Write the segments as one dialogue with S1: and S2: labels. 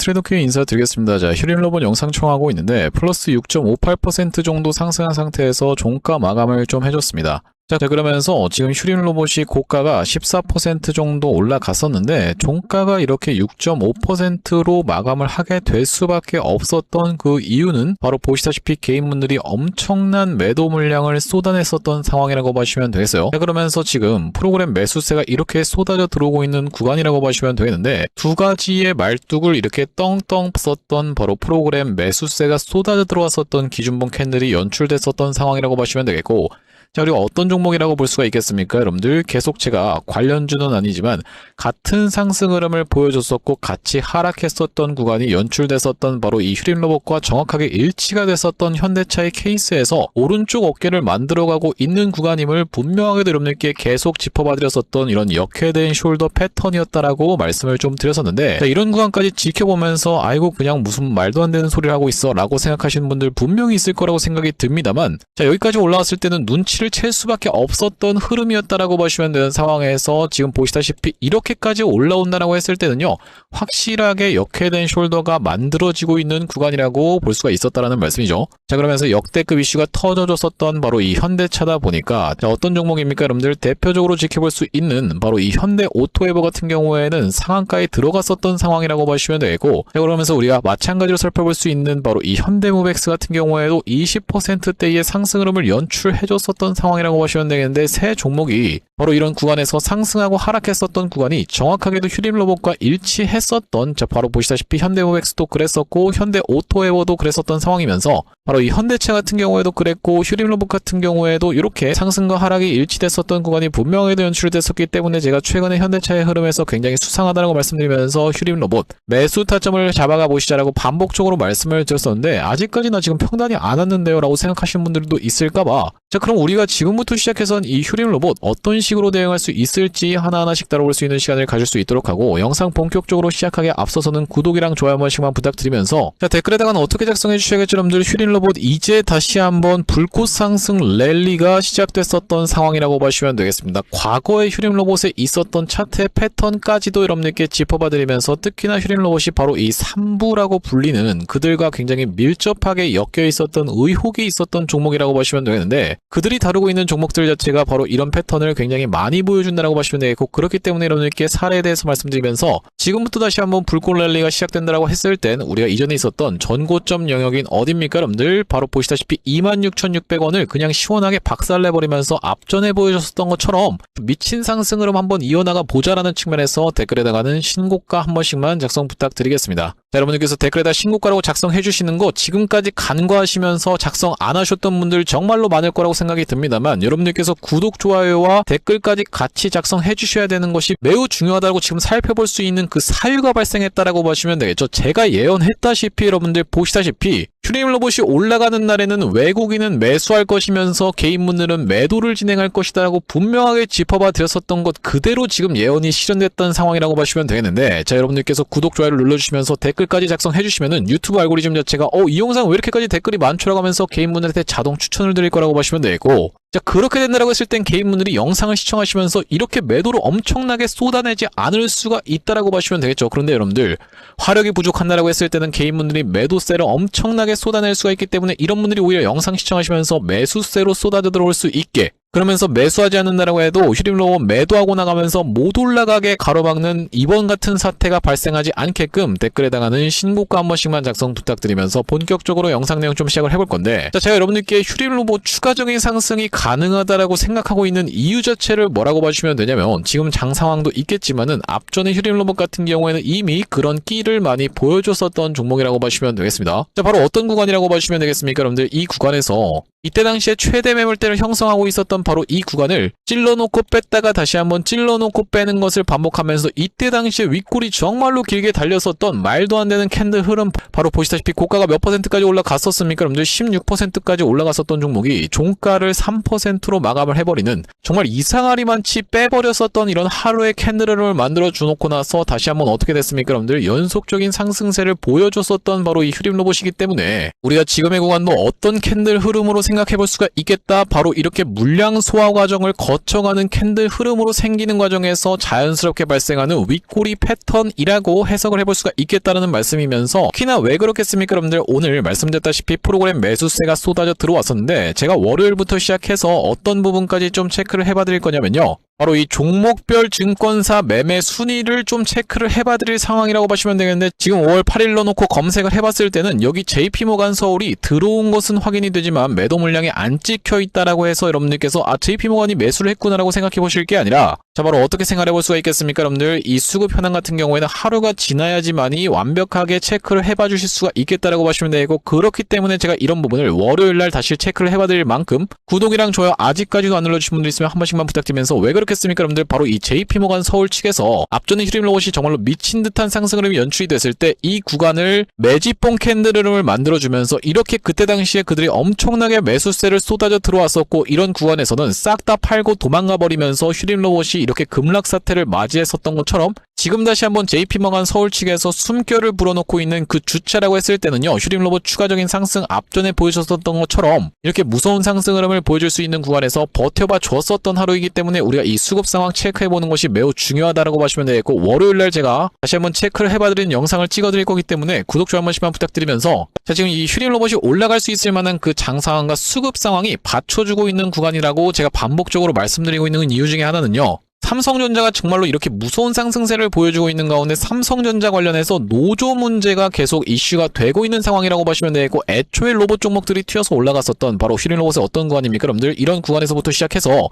S1: 트레이더큐 인사드리겠습니다. 자, 휴림로봇 영상 촬영하고 있는데 플러스 6.58% 정도 상승한 상태에서 종가 마감을 좀 해줬습니다. 자, 그러면서 지금 휴림로봇이 고가가 14% 정도 올라갔었는데 종가가 이렇게 6.5%로 마감을 하게 될 수밖에 없었던 그 이유는 바로 보시다시피 개인분들이 엄청난 매도 물량을 쏟아냈었던 상황이라고 보시면 되겠어요. 자, 그러면서 지금 프로그램 매수세가 이렇게 쏟아져 들어오고 있는 구간이라고 보시면 되겠는데 두 가지의 말뚝을 이렇게 떵떵 썼던 바로 프로그램 매수세가 쏟아져 들어왔었던 기준봉 캔들이 연출됐었던 상황이라고 보시면 되겠고, 자, 그리고 어떤 종목이라고 볼 수가 있겠습니까? 여러분들 계속 제가 관련주는 아니지만 같은 상승 흐름을 보여줬었고 같이 하락했었던 구간이 연출됐었던 바로 이 휴림로봇과 정확하게 일치가 됐었던 현대차의 케이스에서 오른쪽 어깨를 만들어가고 있는 구간임을 분명하게도 여러분들께 계속 짚어봐드렸었던 이런 역회된 숄더 패턴이었다라고 말씀을 좀 드렸었는데, 자, 이런 구간까지 지켜보면서 아이고 그냥 무슨 말도 안 되는 소리를 하고 있어 라고 생각하시는 분들 분명히 있을 거라고 생각이 듭니다만, 자, 여기까지 올라왔을 때는 눈치를 챌 수밖에 없었던 흐름이었다라고 보시면 되는 상황에서 지금 보시다시피 이렇게까지 올라온다라고 했을 때는요, 확실하게 역회된 숄더가 만들어지고 있는 구간이라고 볼 수가 있었다라는 말씀이죠. 자, 그러면서 역대급 이슈가 터져줬었던 바로 이 현대차다 보니까, 자, 어떤 종목입니까 여러분들? 대표적으로 지켜볼 수 있는 바로 이 현대 오토에버 같은 경우에는 상한가에 들어갔었던 상황이라고 보시면 되고, 자, 그러면서 우리가 마찬가지로 살펴볼 수 있는 바로 이 현대무백스 같은 경우에도 20%대의 상승 흐름을 연출해줬었던 상황이라고 보시면 되겠는데, 새 종목이 바로 이런 구간에서 상승하고 하락했었던 구간이 정확하게도 휴림로봇과 일치했었던, 자, 바로 보시다시피 현대무백스도 그랬었고 현대오토에버도 그랬었던 상황이면서 바로 이 현대차 같은 경우에도 그랬고 휴림로봇 같은 경우에도 이렇게 상승과 하락이 일치됐었던 구간이 분명하게도 연출됐었기 때문에 제가 최근에 현대차의 흐름에서 굉장히 수상하다고 말씀드리면서 휴림로봇 매수 타점을 잡아가 보시자라고 반복적으로 말씀을 드렸었는데, 아직까지 나 지금 평단이 안 왔는데요 라고 생각하시는 분들도 있을까봐, 자, 그럼 우리가 지금부터 시작해선 이 휴림로봇 어떤 식으로 대응할 수 있을지 하나하나씩 다뤄볼 수 있는 시간을 가질 수 있도록 하고, 영상 본격적으로 시작하기에 앞서서는 구독이랑 좋아요 한 번씩만 부탁드리면서, 자, 댓글에다가는 어떻게 작성해 주셔야겠죠 여러분들? 휴림로봇 이제 다시 한번 불꽃 상승 랠리가 시작됐었던 상황이라고 보시면 되겠습니다. 과거의 휴림로봇에 있었던 차트의 패턴까지도 여러분들께 짚어봐 드리면서, 특히나 휴림로봇이 바로 이 3부라고 불리는 그들과 굉장히 밀접하게 엮여 있었던 의혹이 있었던 종목이라고 보시면 되겠는데, 그들이 다루고 있는 종목들 자체가 바로 이런 패턴을 굉장히 많이 보여준다라고 보시면 되겠고, 그렇기 때문에 여러분들께 사례에 대해서 말씀드리면서 지금부터 다시 한번 불꽃 랠리가 시작된다라고 했을 땐 우리가 이전에 있었던 전고점 영역인 어딥니까 여러분들? 바로 보시다시피 26,600원을 그냥 시원하게 박살내버리면서 앞전에 보여줬었던 것처럼 미친 상승 흐름 한번 이어나가 보자라는 측면에서 댓글에다가는 신고가 한 번씩만 작성 부탁드리겠습니다. 자, 여러분들께서 댓글에다 신고가라고 작성해 주시는 거 지금까지 간과하시면서 작성 안 하셨던 분들 정말로 많을 거라고 생각이 듭니다만, 여러분들께서 구독, 좋아요와 댓글까지 같이 작성해 주셔야 되는 것이 매우 중요하다고 지금 살펴볼 수 있는 그 사유가 발생했다라고 보시면 되겠죠. 제가 예언했다시피 여러분들 보시다시피 휴림로봇이 올라가는 날에는 외국인은 매수할 것이면서 개인분들은 매도를 진행할 것이다라고 분명하게 짚어봐 드렸었던 것 그대로 지금 예언이 실현됐던 상황이라고 보시면 되겠는데, 자, 여러분들께서 구독, 좋아요를 눌러주시면서 댓글까지 작성해 주시면은 유튜브 알고리즘 자체가 이 영상 왜 이렇게까지 댓글이 많죠라고 하면서 개인분들한테 자동 추천을 드릴 거라고 보시면 되고, 자, 그렇게 된다라고 했을 땐 개인분들이 영상을 시청하시면서 이렇게 매도를 엄청나게 쏟아내지 않을 수가 있다라고 보시면 되겠죠. 그런데 여러분들 화력이 부족한다라고 했을 때는 개인분들이 매도세를 엄청나게 쏟아낼 수가 있기 때문에 이런 분들이 오히려 영상 시청하시면서 매수세로 쏟아져 들어올 수 있게, 그러면서 매수하지 않는다라고 해도 휴림로봇 매도하고 나가면서 못 올라가게 가로막는 이번 같은 사태가 발생하지 않게끔 댓글에다가는 신고가 한 번씩만 작성 부탁드리면서 본격적으로 영상 내용 좀 시작을 해볼 건데, 자, 제가 여러분들께 휴림로봇 추가적인 상승이 가능하다라고 생각하고 있는 이유 자체를 뭐라고 봐주시면 되냐면, 지금 장 상황도 있겠지만은 앞전에 휴림로봇 같은 경우에는 이미 그런 끼를 많이 보여줬었던 종목이라고 봐주시면 되겠습니다. 자, 바로 어떤 구간이라고 봐주시면 되겠습니까 여러분들? 이 구간에서 이때 당시에 최대 매물대를 형성하고 있었던 바로 이 구간을 찔러놓고 뺐다가 다시 한번 찔러놓고 빼는 것을 반복하면서 이때 당시에 윗골이 정말로 길게 달렸었던 말도 안 되는 캔들 흐름, 바로 보시다시피 고가가 몇 %까지 올라갔었습니까 여러분들? 16%까지 올라갔었던 종목이 종가를 3%로 마감을 해버리는 정말 이상하리만치 빼버렸었던 이런 하루의 캔들 흐름을 만들어 주놓고 나서 다시 한번 어떻게 됐습니까 여러분들? 연속적인 상승세를 보여줬었던 바로 이 휴림로봇이기 때문에 우리가 지금의 구간도 어떤 캔들 흐름으로 생각해 볼 수가 있겠다. 바로 이렇게 물량 소화 과정을 거쳐가는 캔들 흐름으로 생기는 과정에서 자연스럽게 발생하는 윗꼬리 패턴이라고 해석을 해볼 수가 있겠다는 말씀이면서, 특히나 왜 그렇겠습니까 여러분들? 오늘 말씀드렸다시피 프로그램 매수세가 쏟아져 들어왔었는데 제가 월요일부터 시작해서 어떤 부분까지 좀 체크를 해봐 드릴 거냐면요, 바로 이 종목별 증권사 매매 순위를 좀 체크를 해봐 드릴 상황이라고 보시면 되겠는데, 지금 5월 8일로 놓고 검색을 해봤을 때는 여기 JP모간 서울이 들어온 것은 확인이 되지만 매도 물량이 안 찍혀 있다라고 해서 여러분들께서 JP모간이 매수를 했구나라고 생각해 보실 게 아니라, 자 바로 어떻게 생각해 볼 수가 있겠습니까 여러분들? 이 수급 현황 같은 경우에는 하루가 지나야지만이 완벽하게 체크를 해봐 주실 수가 있겠다라고 보시면 되고, 그렇기 때문에 제가 이런 부분을 월요일날 다시 체크를 해봐 드릴 만큼 구독이랑 좋아요 아직까지도 안 눌러주신 분들 있으면 한 번씩만 부탁드리면서, 왜 그렇겠습니까 여러분들? 바로 이 JP모간 서울 측에서 앞전에 휴림로봇이 정말로 미친 듯한 상승 흐름이 연출이 됐을 때 이 구간을 매집봉 캔들 흐름을 만들어주면서 이렇게 그때 당시에 그들이 엄청나게 매수세를 쏟아져 들어왔었고, 이런 구간에서는 싹 다 팔고 도망가 버리면서 휴림로봇이 이렇게 급락 사태를 맞이했었던 것처럼, 지금 다시 한번 JP모간 서울 측에서 숨결을 불어넣고 있는 그 주차라고 했을 때는요, 휴림로봇 추가적인 상승 앞전에 보여줬었던 것처럼 이렇게 무서운 상승 흐름을 보여줄 수 있는 구간에서 버텨봐 줬었던 하루이기 때문에 우리가 이 수급 상황 체크해보는 것이 매우 중요하다라고 보시면 되겠고, 월요일날 제가 다시 한번 체크를 해봐드린 영상을 찍어드릴 거기 때문에 구독, 좋아요 한 번씩만 부탁드리면서, 자 지금 이 휴림로봇이 올라갈 수 있을 만한 그 장 상황과 수급 상황이 받쳐주고 있는 구간이라고 제가 반복적으로 말씀드리고 있는 이유 중에 하나는요, 삼성전자가 정말로 이렇게 무서운 상승세를 보여주고 있는 가운데 삼성전자 관련해서 노조 문제가 계속 이슈가 되고 있는 상황이라고 보시면 되고, 애초에 로봇 종목들이 튀어서 올라갔었던 바로 휴림로봇의 어떤 구간입니까 여러분들? 이런 구간에서부터 시작해서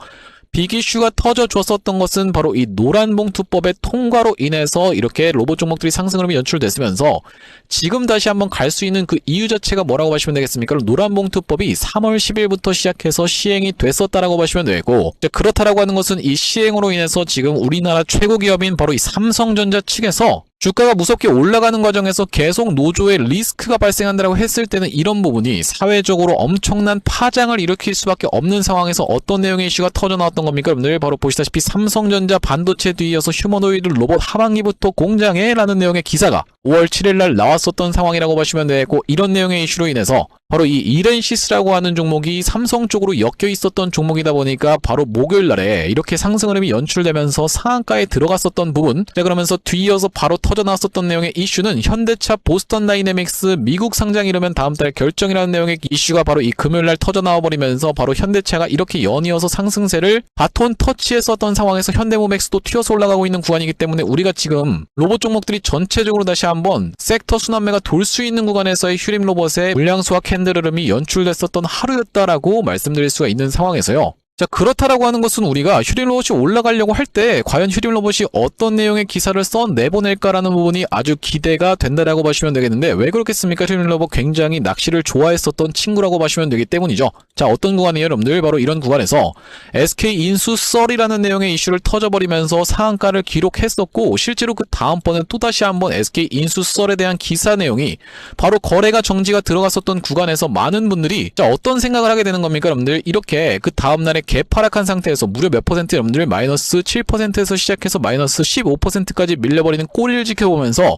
S1: 빅 이슈가 터져 줬었던 것은 바로 이 노란봉투법의 통과로 인해서 이렇게 로봇 종목들이 상승 흐름이 연출됐으면서, 지금 다시 한번 갈 수 있는 그 이유 자체가 뭐라고 보시면 되겠습니까? 노란봉투법이 3월 10일부터 시작해서 시행이 됐었다라고 보시면 되고, 그렇다라고 하는 것은 이 시행으로 인해서 지금 우리나라 최고 기업인 바로 이 삼성전자 측에서 주가가 무섭게 올라가는 과정에서 계속 노조의 리스크가 발생한다고 했을 때는 이런 부분이 사회적으로 엄청난 파장을 일으킬 수밖에 없는 상황에서 어떤 내용의 이슈가 터져 나왔던 겁니까 여러분들? 바로 보시다시피 삼성전자 반도체 뒤이어서 휴머노이드 로봇 하반기부터 공장에 라는 내용의 기사가 5월 7일날 나왔었던 상황이라고 보시면 되고, 이런 내용의 이슈로 인해서 바로 이 이렌시스라고 하는 종목이 삼성 쪽으로 엮여 있었던 종목이다 보니까 바로 목요일날에 이렇게 상승 흐름이 연출되면서 상한가에 들어갔었던 부분, 자 그러면서 뒤이어서 바로 터져 나왔었던 내용의 이슈는 현대차, 보스턴 다이내믹스 미국 상장 이르면 다음 달 결정이라는 내용의 이슈가 바로 이 금요일날 터져 나와버리면서 바로 현대차가 이렇게 연이어서 상승세를 바톤 터치했었던 상황에서 현대모맥스도 튀어서 올라가고 있는 구간이기 때문에, 우리가 지금 로봇 종목들이 전체적으로 다시 한번 섹터 순환매가 돌 수 있는 구간에서의 휴림로봇의 물량 소화 캔들 흐름이 연출됐었던 하루였다라고 말씀드릴 수가 있는 상황에서요, 자 그렇다라고 하는 것은 우리가 휴림로봇이 올라가려고 할 때 과연 휴림로봇이 어떤 내용의 기사를 내보낼까라는 부분이 아주 기대가 된다라고 보시면 되겠는데, 왜 그렇겠습니까? 휴림로봇 굉장히 낚시를 좋아했었던 친구라고 보시면 되기 때문이죠. 자 어떤 구간이에요 여러분들? 바로 이런 구간에서 SK인수 썰이라는 내용의 이슈를 터져버리면서 상한가를 기록했었고, 실제로 그 다음번에 또다시 한번 SK인수 썰에 대한 기사 내용이 바로 거래가 정지가 들어갔었던 구간에서 많은 분들이 자 어떤 생각을 하게 되는 겁니까 여러분들? 이렇게 그 다음날에 개파락한 상태에서 무려 몇 퍼센트 여러분들? 마이너스 7%에서 시작해서 마이너스 15%까지 밀려버리는 꼬리를 지켜보면서,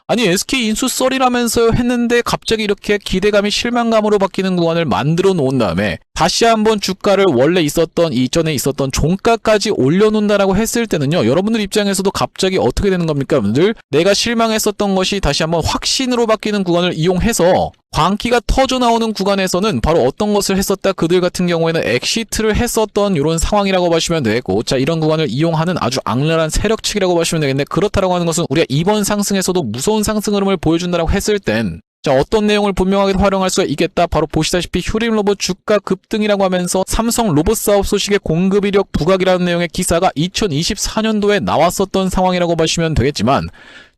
S1: 아니 SK인수 썰이라면서 했는데 갑자기 이렇게 기대감이 실망감으로 바뀌는 구간을 만들어 놓은 다음에 다시 한번 주가를 원래 있었던 이전에 있었던 종가까지 올려놓는다라고 했을 때는요, 여러분들 입장에서도 갑자기 어떻게 되는 겁니까 여러분들? 내가 실망했었던 것이 다시 한번 확신으로 바뀌는 구간을 이용해서 광기가 터져 나오는 구간에서는 바로 어떤 것을 했었다? 그들 같은 경우에는 엑시트를 했었던 이런 상황이라고 보시면 되고, 자 이런 구간을 이용하는 아주 악랄한 세력측이라고 보시면 되겠는데, 그렇다라고 하는 것은 우리가 이번 상승에서도 무서운 상승 흐름을 보여준다라고 했을 땐 자 어떤 내용을 분명하게 활용할 수가 있겠다? 바로 보시다시피 휴림로봇 주가 급등이라고 하면서 삼성 로봇 사업 소식의 공급 이력 부각이라는 내용의 기사가 2024년도에 나왔었던 상황이라고 보시면 되겠지만,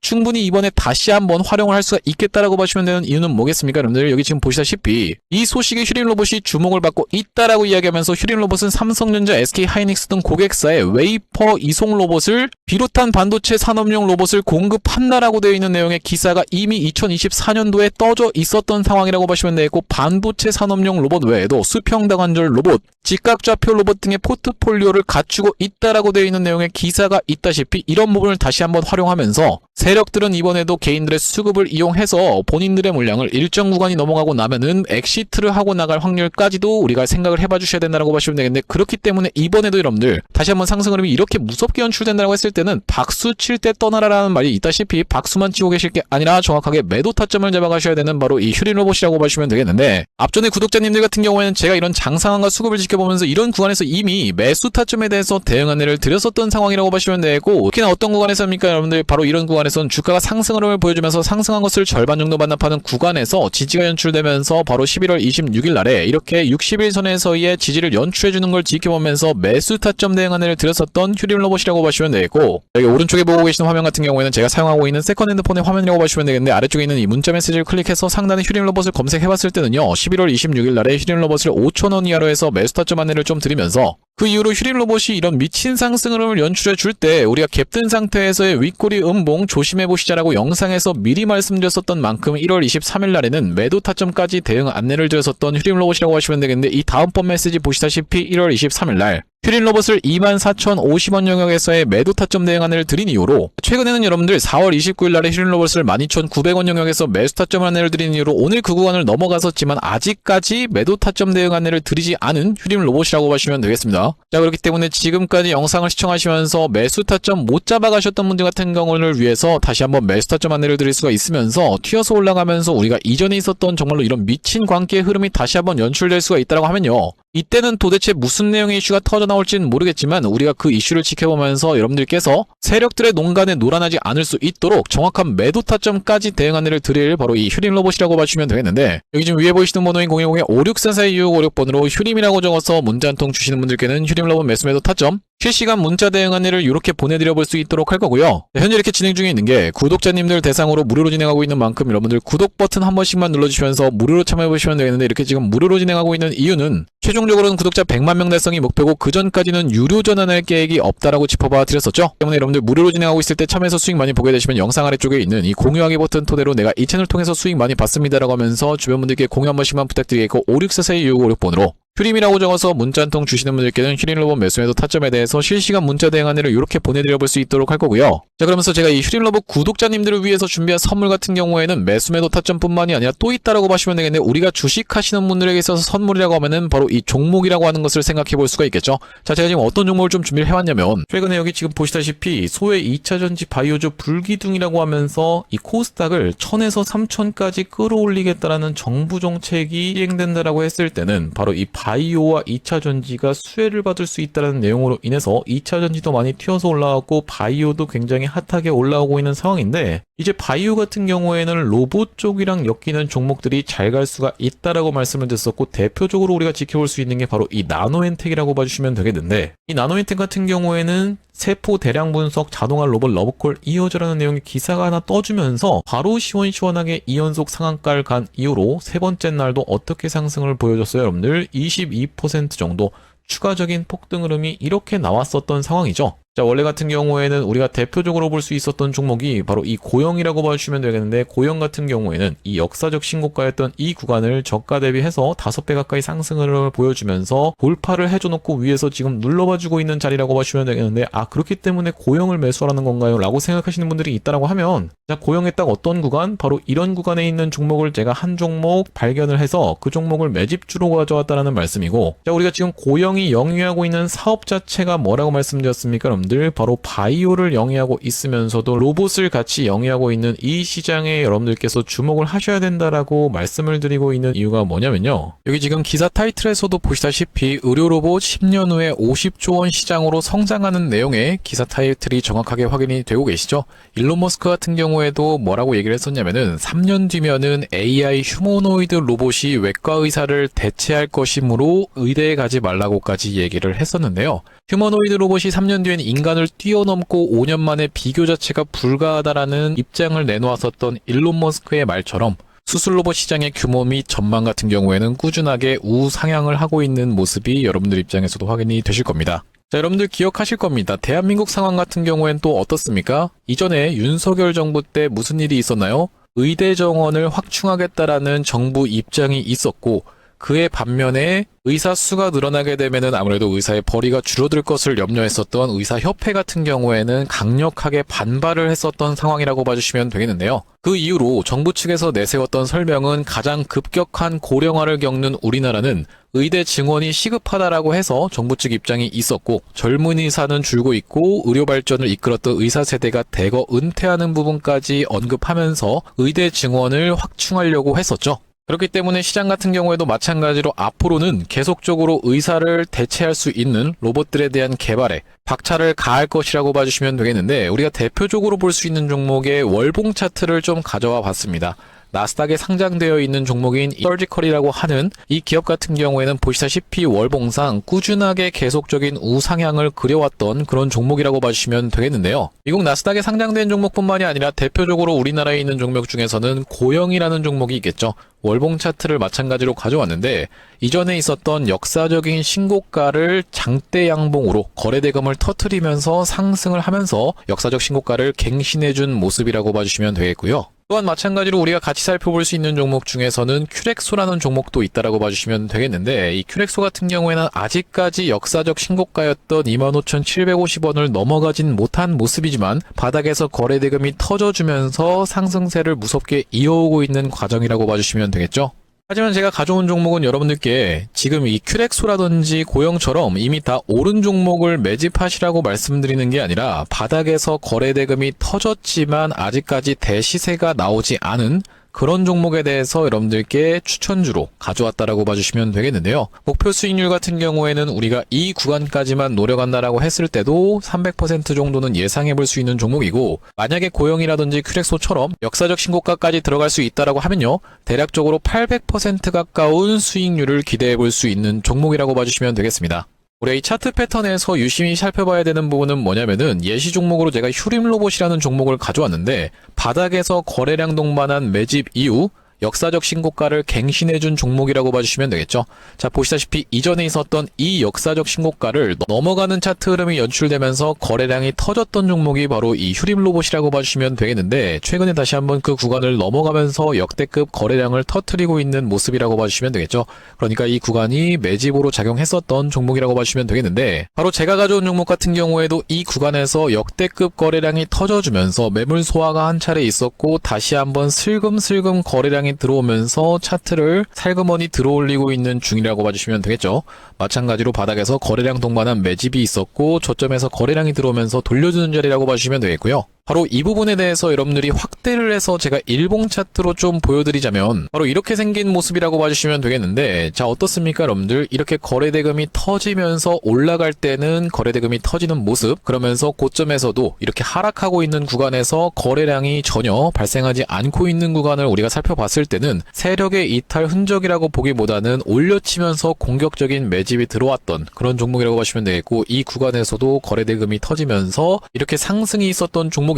S1: 충분히 이번에 다시 한번 활용을 할 수가 있겠다라고 보시면 되는 이유는 뭐겠습니까 여러분들? 여기 지금 보시다시피 이 소식에 휴림로봇이 주목을 받고 있다라고 이야기하면서, 휴림로봇은 삼성전자, SK하이닉스 등 고객사의 웨이퍼 이송 로봇을 비롯한 반도체 산업용 로봇을 공급한다라고 되어 있는 내용의 기사가 이미 2024년도에 떠져 있었던 상황이라고 보시면 되고, 반도체 산업용 로봇 외에도 수평다관절 로봇, 직각좌표 로봇 등의 포트폴리오를 갖추고 있다라고 되어 있는 내용의 기사가 있다시피, 이런 부분을 다시 한번 활용하면서 세력들은 이번에도 개인들의 수급을 이용해서 본인들의 물량을 일정 구간이 넘어가고 나면은 엑시트를 하고 나갈 확률까지도 우리가 생각을 해봐 주셔야 된다고 보시면 되겠는데, 그렇기 때문에 이번에도 여러분들 다시 한번 상승 흐름이 이렇게 무섭게 연출된다고 했을 때는 박수 칠 때 떠나라라는 말이 있다시피 박수만 치고 계실 게 아니라 정확하게 매도 타점을 잡아가셔야 되는 바로 이 휴림로봇이라고 보시면 되겠는데, 앞전에 구독자님들 같은 경우에는 제가 이런 장상한과 수급을 지켜보면서 이런 구간에서 이미 매수 타점에 대해서 대응 안내를 드렸었던 상황이라고 보시면 되고, 특히나 어떤 구간에서입니까 여러분들? 바로 이런 구간에서는 주가가 상승 흐름을 보여주면서 상승한 것을 절반 정도 반납하는 구간에서 지지가 연출되면서 바로 11월 26일 날에 이렇게 60일선에서의 지지를 연출해주는 걸 지켜보면서 매수 타점 대응 안내를 드렸었던 휴림로봇이라고 보시면 되고, 여기 오른쪽에 보고 계시는 화면 같은 경우에는 제가 사용하고 있는 세컨핸드 폰의 화면이라고 보시면 되겠는데, 아래쪽에 있는 이 문자 메시지를 클릭해서 상단에 휴림로봇을 검색해봤을 때는요, 11월 26일 날에 휴림로봇을 5,000원 이하로 해서 매수 타점 안내를 좀 드리면서, 그 이후로 휴림로봇이 이런 미친 상승 흐름을 연출해 줄 때 우리가 갭든 상태에서의 윗꼬리 음봉 조심해보시자라고 영상에서 미리 말씀드렸었던 만큼 1월 23일 날에는 매도 타점까지 대응 안내를 드렸었던 휴림로봇이라고 하시면 되겠는데, 이 다음번 메시지 보시다시피 1월 23일 날 휴림로봇을 24,050원 영역에서의 매도 타점 대응 안내를 드린 이후로, 최근에는 여러분들 4월 29일 날에 휴림로봇을 12,900원 영역에서 매수 타점 안내를 드린 이후로 오늘 그 구간을 넘어갔었지만 아직까지 매도 타점 대응 안내를 드리지 않은 휴림로봇이라고 보시면 되겠습니다. 자, 그렇기 때문에 지금까지 영상을 시청하시면서 매수 타점 못 잡아가셨던 분들 같은 경우를 위해서 다시 한번 매수 타점 안내를 드릴 수가 있으면서, 튀어서 올라가면서 우리가 이전에 있었던 정말로 이런 미친 광기의 흐름이 다시 한번 연출될 수가 있다고 하면요, 이때는 도대체 무슨 내용의 이슈가 터져나올지는 모르겠지만 우리가 그 이슈를 지켜보면서 여러분들께서 세력들의 농간에 놀아나지 않을 수 있도록 정확한 매도 타점까지 대응 안내를 드릴 바로 이 휴림로봇이라고 봐주시면 되겠는데, 여기 지금 위에 보이시는 번호인 010-5644-2656번으로 휴림이라고 적어서 문자 한 통 주시는 분들께는 휴림로봇 매수 매도 타점 실시간 문자 대응 안내를 이렇게 보내드려 볼 수 있도록 할 거고요. 현재 이렇게 진행 중에 있는 게 구독자님들 대상으로 무료로 진행하고 있는 만큼 여러분들 구독 버튼 한 번씩만 눌러주시면서 무료로 참여해보시면 되겠는데, 이렇게 지금 무료로 진행하고 있는 이유는 최종적으로는 구독자 100만 명 달성이 목표고 그 전까지는 유료 전환할 계획이 없다라고 짚어봐 드렸었죠. 때문에 여러분들 무료로 진행하고 있을 때 참여해서 수익 많이 보게 되시면 영상 아래쪽에 있는 이 공유하기 버튼 토대로 내가 이 채널 통해서 수익 많이 받습니다라고 하면서 주변 분들께 공유 한 번씩만 부탁드리겠고, 5644-2656번으로 휴림이라고 적어서 문자 한 통 주시는 분들께는 휴림로봇 매수 매도 타점에 대해서 실시간 문자 대응 안내를 이렇게 보내드려 볼 수 있도록 할 거고요. 자, 그러면서 제가 이 휴림로봇 구독자님들을 위해서 준비한 선물 같은 경우에는 매수 매도 타점뿐만이 아니라 또 있다라고 보시면 되겠는데, 우리가 주식하시는 분들에게 있어서 선물이라고 하면은 바로 이 종목이라고 하는 것을 생각해 볼 수가 있겠죠. 자, 제가 지금 어떤 종목을 좀 준비를 해왔냐면, 최근에 여기 지금 보시다시피 소외 2차전지 바이오주 불기둥이라고 하면서 이 코스닥을 1000에서 3000까지 끌어올리겠다라는 정부 정책이 시행된다라고 했을 때는 바로 이 바이오와 2차전지가 수혜를 받을 수 있다는 내용으로 인해서 2차전지도 많이 튀어서 올라왔고 바이오도 굉장히 핫하게 올라오고 있는 상황인데, 이제 바이오 같은 경우에는 로봇 쪽이랑 엮이는 종목들이 잘 갈 수가 있다라고 말씀을 드렸었고, 대표적으로 우리가 지켜볼 수 있는 게 바로 이 나노엔텍이라고 봐주시면 되겠는데, 이 나노엔텍 같은 경우에는 세포 대량 분석 자동화 로봇 러브콜 이어져라는 내용의 기사가 하나 떠주면서 바로 시원시원하게 2연속 상한가를 간 이후로 세 번째 날도 어떻게 상승을 보여줬어요 여러분들? 22% 정도 추가적인 폭등 흐름이 이렇게 나왔었던 상황이죠. 자, 원래 같은 경우에는 우리가 대표적으로 볼 수 있었던 종목이 바로 이 고영이라고 봐주시면 되겠는데, 고영 같은 경우에는 이 역사적 신고가였던 이 구간을 저가 대비해서 5배 가까이 상승을 보여주면서 돌파를 해줘놓고 위에서 지금 눌러봐주고 있는 자리라고 봐주시면 되겠는데, 아, 그렇기 때문에 고영을 매수하라는 건가요? 라고 생각하시는 분들이 있다라고 하면, 자, 고영에 딱 어떤 구간? 바로 이런 구간에 있는 종목을 제가 한 종목 발견을 해서 그 종목을 매집주로 가져왔다는 말씀이고, 자, 우리가 지금 고영이 영위하고 있는 사업 자체가 뭐라고 말씀드렸습니까 여러분? 바로 바이오를 영위하고 있으면서도 로봇을 같이 영위하고 있는 이 시장에 여러분들께서 주목을 하셔야 된다라고 말씀을 드리고 있는 이유가 뭐냐면요, 여기 지금 기사 타이틀에서도 보시다시피 의료 로봇 10년 후에 50조 원 시장으로 성장하는 내용의 기사 타이틀이 정확하게 확인이 되고 계시죠. 일론 머스크 같은 경우에도 뭐라고 얘기를 했었냐면은 3년 뒤면은 AI 휴머노이드 로봇이 외과 의사를 대체할 것이므로 의대에 가지 말라고까지 얘기를 했었는데요. 휴머노이드 로봇이 3년 뒤엔 인간을 뛰어넘고 5년 만에 비교 자체가 불가하다라는 입장을 내놓았었던 일론 머스크의 말처럼 수술 로봇 시장의 규모 및 전망 같은 경우에는 꾸준하게 우상향을 하고 있는 모습이 여러분들 입장에서도 확인이 되실 겁니다. 자, 여러분들 기억하실 겁니다. 대한민국 상황 같은 경우엔 또 어떻습니까? 이전에 윤석열 정부 때 무슨 일이 있었나요? 의대 정원을 확충하겠다라는 정부 입장이 있었고, 그의 반면에 의사 수가 늘어나게 되면은 아무래도 의사의 벌이가 줄어들 것을 염려했었던 의사협회 같은 경우에는 강력하게 반발을 했었던 상황이라고 봐주시면 되겠는데요. 그 이후로 정부 측에서 내세웠던 설명은 가장 급격한 고령화를 겪는 우리나라는 의대 증원이 시급하다라고 해서 정부 측 입장이 있었고, 젊은 의사는 줄고 있고 의료 발전을 이끌었던 의사 세대가 대거 은퇴하는 부분까지 언급하면서 의대 증원을 확충하려고 했었죠. 그렇기 때문에 시장 같은 경우에도 마찬가지로 앞으로는 계속적으로 의사를 대체할 수 있는 로봇들에 대한 개발에 박차를 가할 것이라고 봐주시면 되겠는데, 우리가 대표적으로 볼 수 있는 종목의 월봉 차트를 좀 가져와 봤습니다. 나스닥에 상장되어 있는 종목인 서지컬이라고 하는 이 기업 같은 경우에는 보시다시피 월봉상 꾸준하게 계속적인 우상향을 그려왔던 그런 종목이라고 봐주시면 되겠는데요. 미국 나스닥에 상장된 종목뿐만이 아니라 대표적으로 우리나라에 있는 종목 중에서는 고영이라는 종목이 있겠죠. 월봉 차트를 마찬가지로 가져왔는데, 이전에 있었던 역사적인 신고가를 장대 양봉으로 거래대금을 터뜨리면서 상승을 하면서 역사적 신고가를 갱신해준 모습이라고 봐주시면 되겠고요. 또한 마찬가지로 우리가 같이 살펴볼 수 있는 종목 중에서는 큐렉소라는 종목도 있다라고 봐주시면 되겠는데, 이 큐렉소 같은 경우에는 아직까지 역사적 신고가였던 25,750원을 넘어가진 못한 모습이지만 바닥에서 거래대금이 터져주면서 상승세를 무섭게 이어오고 있는 과정이라고 봐주시면 되겠죠. 하지만 제가 가져온 종목은 여러분들께 지금 이 큐렉소라든지 고영처럼 이미 다 오른 종목을 매집하시라고 말씀드리는 게 아니라, 바닥에서 거래대금이 터졌지만 아직까지 대시세가 나오지 않은 그런 종목에 대해서 여러분들께 추천주로 가져왔다라고 봐주시면 되겠는데요. 목표 수익률 같은 경우에는 우리가 이 구간까지만 노려간다라고 했을 때도 300% 정도는 예상해 볼 수 있는 종목이고, 만약에 고영이라든지 큐렉소처럼 역사적 신고가까지 들어갈 수 있다라고 하면요, 대략적으로 800% 가까운 수익률을 기대해 볼 수 있는 종목이라고 봐주시면 되겠습니다. 우리 이 차트 패턴에서 유심히 살펴봐야 되는 부분은 뭐냐면은, 예시 종목으로 제가 휴림로봇이라는 종목을 가져왔는데, 바닥에서 거래량 동반한 매집 이후 역사적 신고가를 갱신해준 종목이라고 봐주시면 되겠죠. 자, 보시다시피 이전에 있었던 이 역사적 신고가를 넘어가는 차트 흐름이 연출되면서 거래량이 터졌던 종목이 바로 이 휴림로봇이라고 봐주시면 되겠는데, 최근에 다시 한번 그 구간을 넘어가면서 역대급 거래량을 터뜨리고 있는 모습이라고 봐주시면 되겠죠. 그러니까 이 구간이 매집으로 작용했었던 종목이라고 봐주시면 되겠는데, 바로 제가 가져온 종목 같은 경우에도 이 구간에서 역대급 거래량이 터져주면서 매물 소화가 한 차례 있었고, 다시 한번 슬금슬금 거래량이 들어오면서 차트를 살그머니 들어올리고 있는 중이라고 봐주시면 되겠죠. 마찬가지로 바닥에서 거래량 동반한 매집이 있었고, 저점에서 거래량이 들어오면서 돌려주는 자리라고 봐주시면 되겠고요. 바로 이 부분에 대해서 여러분들이 확대를 해서 제가 일봉 차트로 좀 보여드리자면, 바로 이렇게 생긴 모습이라고 봐주시면 되겠는데, 자, 어떻습니까 여러분들? 이렇게 거래대금이 터지면서 올라갈 때는 거래대금이 터지는 모습, 그러면서 고점에서도 이렇게 하락하고 있는 구간에서 거래량이 전혀 발생하지 않고 있는 구간을 우리가 살펴봤을 때는 세력의 이탈 흔적이라고 보기보다는 올려치면서 공격적인 매집이 들어왔던 그런 종목이라고 보시면 되겠고, 이 구간에서도 거래대금이 터지면서 이렇게 상승이 있었던 종목인데,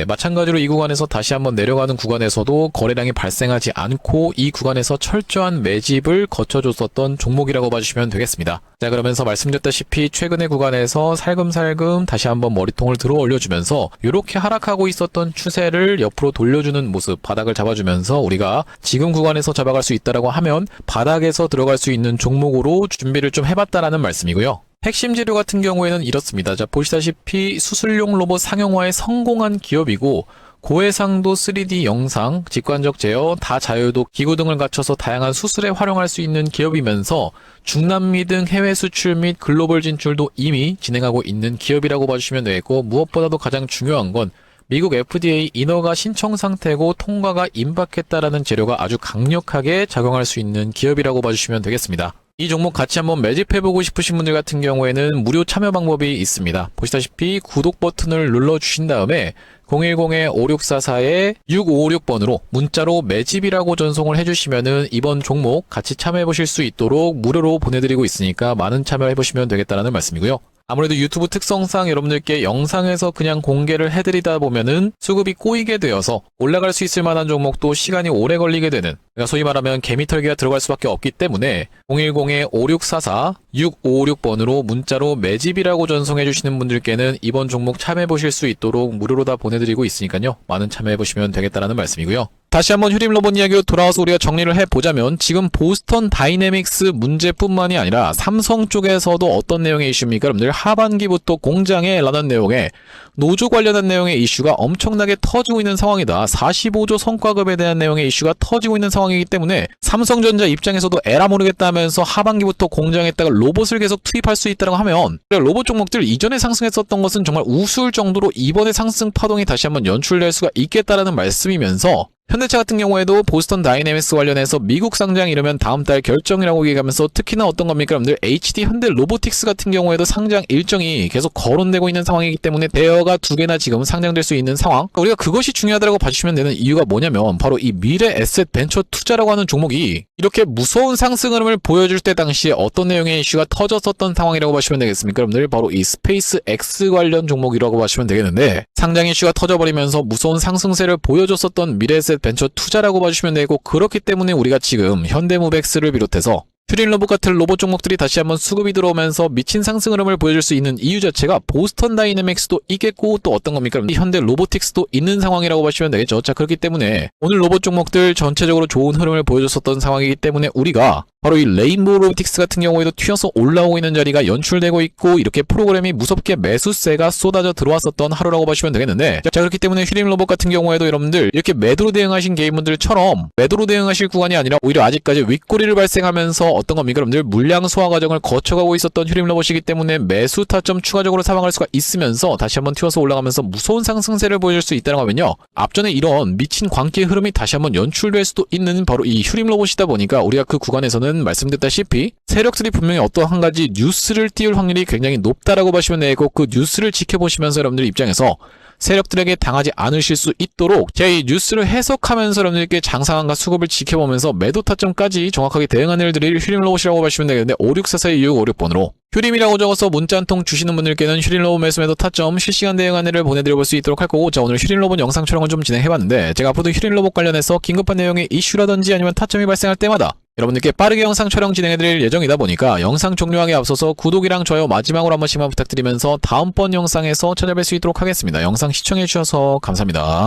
S1: 마찬가지로 이 구간에서 다시 한번 내려가는 구간에서도 거래량이 발생하지 않고 이 구간에서 철저한 매집을 거쳐줬었던 종목이라고 봐주시면 되겠습니다. 자, 그러면서 말씀드렸다시피 최근의 구간에서 살금살금 다시 한번 머리통을 들어 올려주면서 이렇게 하락하고 있었던 추세를 옆으로 돌려주는 모습, 바닥을 잡아주면서 우리가 지금 구간에서 잡아갈 수 있다라고 하면 바닥에서 들어갈 수 있는 종목으로 준비를 좀 해봤다라는 말씀이고요. 핵심 재료 같은 경우에는 이렇습니다. 자, 보시다시피 수술용 로봇 상용화에 성공한 기업이고, 고해상도 3D 영상, 직관적 제어, 다자유도 기구 등을 갖춰서 다양한 수술에 활용할 수 있는 기업이면서 중남미 등 해외 수출 및 글로벌 진출도 이미 진행하고 있는 기업이라고 봐주시면 되겠고, 무엇보다도 가장 중요한 건 미국 FDA 인허가 신청 상태고 통과가 임박했다라는 재료가 아주 강력하게 작용할 수 있는 기업이라고 봐주시면 되겠습니다. 이 종목 같이 한번 매집해보고 싶으신 분들 같은 경우에는 무료 참여 방법이 있습니다. 보시다시피 구독 버튼을 눌러주신 다음에 010-5644-6556번으로 문자로 매집이라고 전송을 해주시면은 이번 종목 같이 참여해보실 수 있도록 무료로 보내드리고 있으니까 많은 참여해보시면 되겠다라는 말씀이고요. 아무래도 유튜브 특성상 여러분들께 영상에서 그냥 공개를 해드리다 보면은 수급이 꼬이게 되어서 올라갈 수 있을 만한 종목도 시간이 오래 걸리게 되는, 그러니까 소위 말하면 개미털기가 들어갈 수밖에 없기 때문에 010-5644-6556번으로 문자로 매집이라고 전송해 주시는 분들께는 이번 종목 참여해 보실 수 있도록 무료로 다 보내드리고 있으니까요. 많은 참여해 보시면 되겠다라는 말씀이고요. 다시 한번 휴림 로봇 이야기로 돌아와서 우리가 정리를 해보자면 지금 보스턴 다이내믹스 문제뿐만이 아니라 삼성 쪽에서도 어떤 내용의 이슈입니까? 여러분들 하반기부터 공장에 라는 내용의 노조 관련한 내용의 이슈가 엄청나게 터지고 있는 상황이다. 45조 성과급에 대한 내용의 이슈가 터지고 있는 상황이기 때문에 삼성전자 입장에서도 에라 모르겠다 하면서 하반기부터 공장에다가 로봇을 계속 투입할 수 있다고 하면 로봇 종목들 이전에 상승했었던 것은 정말 우스울 정도로 이번에 상승 파동이 다시 한번 연출될 수가 있겠다라는 말씀이면서 현대차 같은 경우에도 보스턴 다이내믹스 관련해서 미국 상장 이러면 다음 달 결정이라고 얘기하면서 특히나 어떤 겁니까 여러분들 HD 현대 로보틱스 같은 경우에도 상장 일정이 계속 거론되고 있는 상황이기 때문에 대여가 2개나 지금 상장될 수 있는 상황. 우리가 그것이 중요하다고 봐주시면 되는 이유가 뭐냐면 바로 이 미래 에셋 벤처 투자라고 하는 종목이 이렇게 무서운 상승 흐름을 보여줄 때 당시에 어떤 내용의 이슈가 터졌었던 상황이라고 보시면 되겠습니까 여러분들? 바로 이 스페이스 X 관련 종목이라고 보시면 되겠는데 상장 이슈가 터져버리면서 무서운 상승세를 보여줬었던 미래 에셋 벤처 투자라고 봐주시면 되고 그렇기 때문에 우리가 지금 현대무백스를 비롯해서 휴림 로봇 같은 로봇 종목들이 다시 한번 수급이 들어오면서 미친 상승 흐름을 보여줄 수 있는 이유 자체가 보스턴 다이내믹스도 있겠고 또 어떤 겁니까? 현대 로보틱스도 있는 상황이라고 보시면 되겠죠. 자 그렇기 때문에 오늘 로봇 종목들 전체적으로 좋은 흐름을 보여줬었던 상황이기 때문에 우리가 바로 이 레인보우 로보틱스 같은 경우에도 튀어서 올라오고 있는 자리가 연출되고 있고 이렇게 프로그램이 무섭게 매수세가 쏟아져 들어왔었던 하루라고 보시면 되겠는데 자 그렇기 때문에 휴림 로봇 같은 경우에도 여러분들 이렇게 매도로 대응하신 개인분들처럼 매도로 대응하실 구간이 아니라 오히려 아직까지 윗꼬리를 발생하면서 어떤 겁니까 여러분들 물량 소화 과정을 거쳐가고 있었던 휴림 로봇이기 때문에 매수 타점 추가적으로 사망할 수가 있으면서 다시 한번 튀어서 올라가면서 무서운 상승세를 보여줄 수 있다는 거면요 앞전에 이런 미친 광기의 흐름이 다시 한번 연출될 수도 있는 바로 이 휴림 로봇이다 보니까 우리가 그 구간에서는 말씀드렸다시피 세력들이 분명히 어떤 한 가지 뉴스를 띄울 확률이 굉장히 높다라고 보시면 되고 그 뉴스를 지켜보시면서 여러분들 입장에서 세력들에게 당하지 않으실 수 있도록 제가 이 뉴스를 해석하면서 여러분들께 장상한과 수급을 지켜보면서 매도 타점까지 정확하게 대응하는 일들이 휴림 로봇이라고 보시면 되겠는데 56442656번으로 휴림이라고 적어서 문자 한 통 주시는 분들께는 휴림 로봇 매수 타점 실시간 대응 안내를 보내드려볼 수 있도록 할 거고 자 오늘 휴림 로봇 영상 촬영을 좀 진행해봤는데 제가 앞으로도 휴림 로봇 관련해서 긴급한 내용의 이슈라든지 아니면 타점이 발생할 때마다 여러분들께 빠르게 영상 촬영 진행해드릴 예정이다 보니까 영상 종료하기에 앞서서 구독이랑 좋아요 마지막으로 한 번씩만 부탁드리면서 다음번 영상에서 찾아뵐 수 있도록 하겠습니다. 영상 시청해주셔서 감사합니다.